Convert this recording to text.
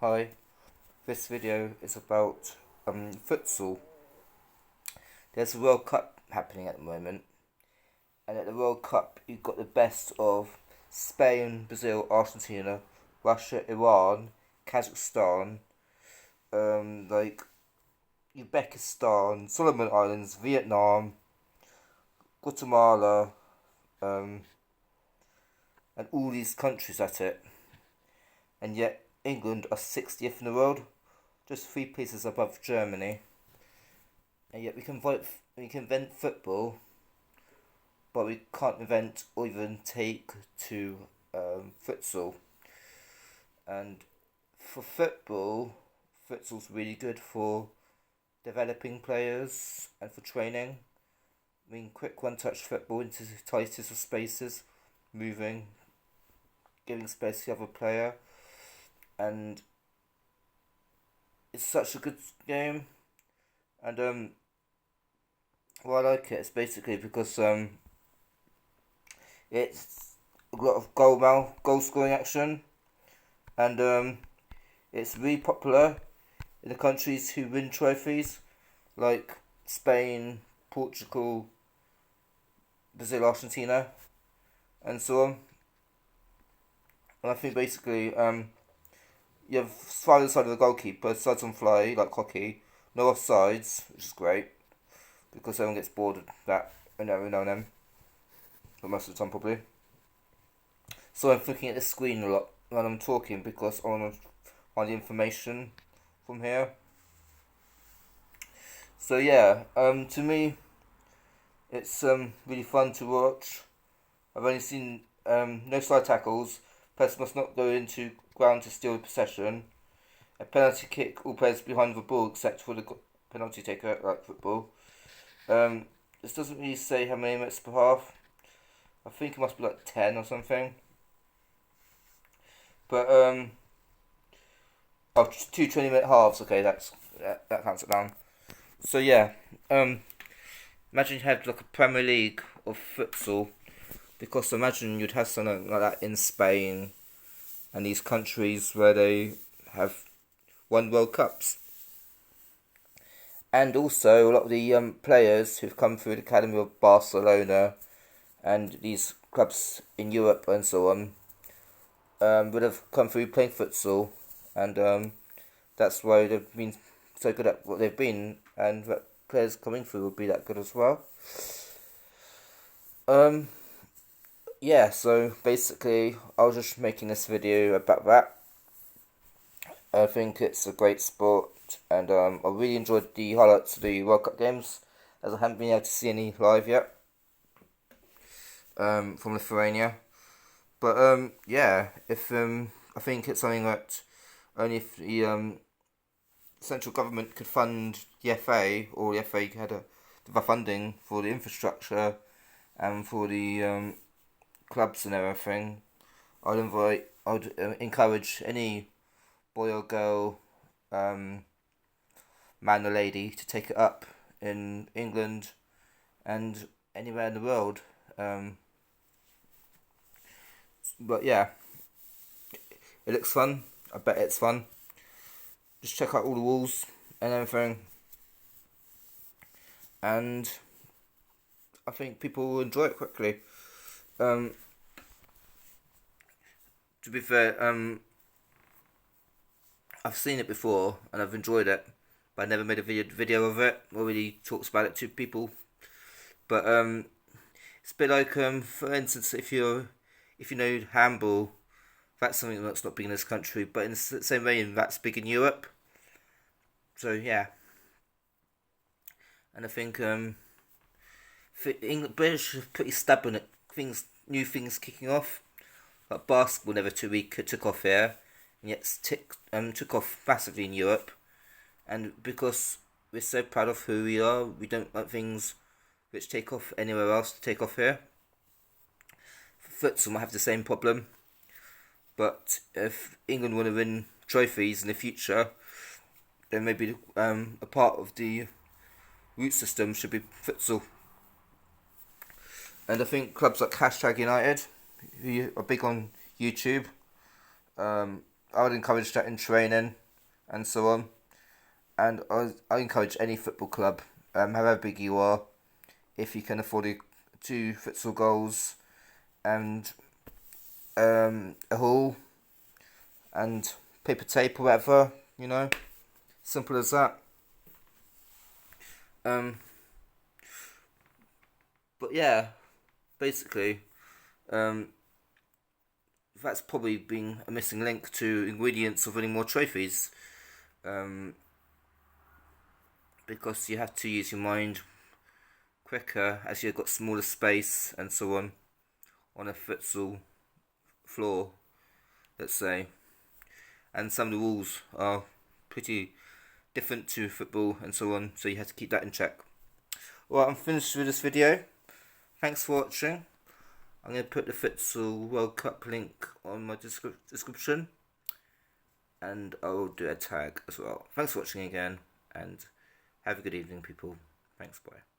Hi, this video is about futsal. There's a World Cup happening at the moment, and at the World Cup you've got the best of Spain, Brazil, Argentina, Russia, Iran, Kazakhstan, like Uzbekistan, Solomon Islands, Vietnam, Guatemala, um, and all these countries at it. And yet England are 60th in the world, just 3 places above Germany. And yet we can invent football, but we can't invent or even take to futsal. And for football, futsal's really good for developing players and for training. I mean, quick one-touch football into tightest of spaces, moving, giving space to the other player, and it's such a good game. And why I like it is basically because it's a lot of goal scoring action, and it's really popular in the countries who win trophies, like Spain, Portugal, Brazil, Argentina, and so on. And I think basically you have fly the side of the goalkeeper, sides on fly like hockey, no offsides, which is great because everyone gets bored of that every now and then, but most of the time probably. So I'm looking at the screen a lot when I'm talking because I want to find the information from here. So yeah, to me, it's really fun to watch. I've only seen no side tackles. Person must not go into ground to steal the possession. A penalty kick, all players behind the ball except for the penalty taker, like football. This doesn't really say how many minutes per half. I think it must be like 10 or something. But oh, 2 20-minute halves. Okay, that counts it down. So yeah, imagine you had like a Premier League of futsal, because imagine you'd have something like that in Spain and these countries where they have won World Cups. And also a lot of the players who've come through the academy of Barcelona and these clubs in Europe and so on would have come through playing futsal, and that's why they've been so good at what they've been, and that players coming through will be that good as well. Um, yeah, so basically, I was just making this video about that. I think it's a great sport, and I really enjoyed the highlights of the World Cup games, as I haven't been able to see any live yet from Lithuania. But yeah, if I think it's something that only if the central government could fund the FA, or the FA had the funding for the infrastructure and for the clubs and everything, I'd encourage any boy or girl, man or lady, to take it up in England and anywhere in the world. But yeah, it looks fun. I bet it's fun. Just check out all the rules and everything, and I think people will enjoy it quickly. To be fair, I've seen it before and I've enjoyed it, but I never made a video of it or really talks about it to people. But it's a bit like for instance, if you know handball, that's something that's not big in this country, but in the same way, that's big in Europe. So yeah, and I think British are pretty stubborn at new things kicking off. Like basketball never took off here, and yet took off massively in Europe. And because we're so proud of who we are, we don't want things which take off anywhere else to take off here. Futsal might have the same problem, but if England want to win trophies in the future, then maybe a part of the root system should be futsal. And I think clubs like Hashtag United, who are big on YouTube, I would encourage that in training and so on. And I encourage any football club, however big you are, if you can afford two futsal goals and a hall and paper tape or whatever, simple as that. But yeah, basically, that's probably been a missing link to ingredients of winning more trophies. Because you have to use your mind quicker as you've got smaller space and so on a futsal floor, let's say. And some of the rules are pretty different to football and so on, so you have to keep that in check. Well, I'm finished with this video. Thanks for watching. I'm going to put the Futsal World Cup link on my description, and I'll do a tag as well. Thanks for watching again, and have a good evening, people. Thanks, bye.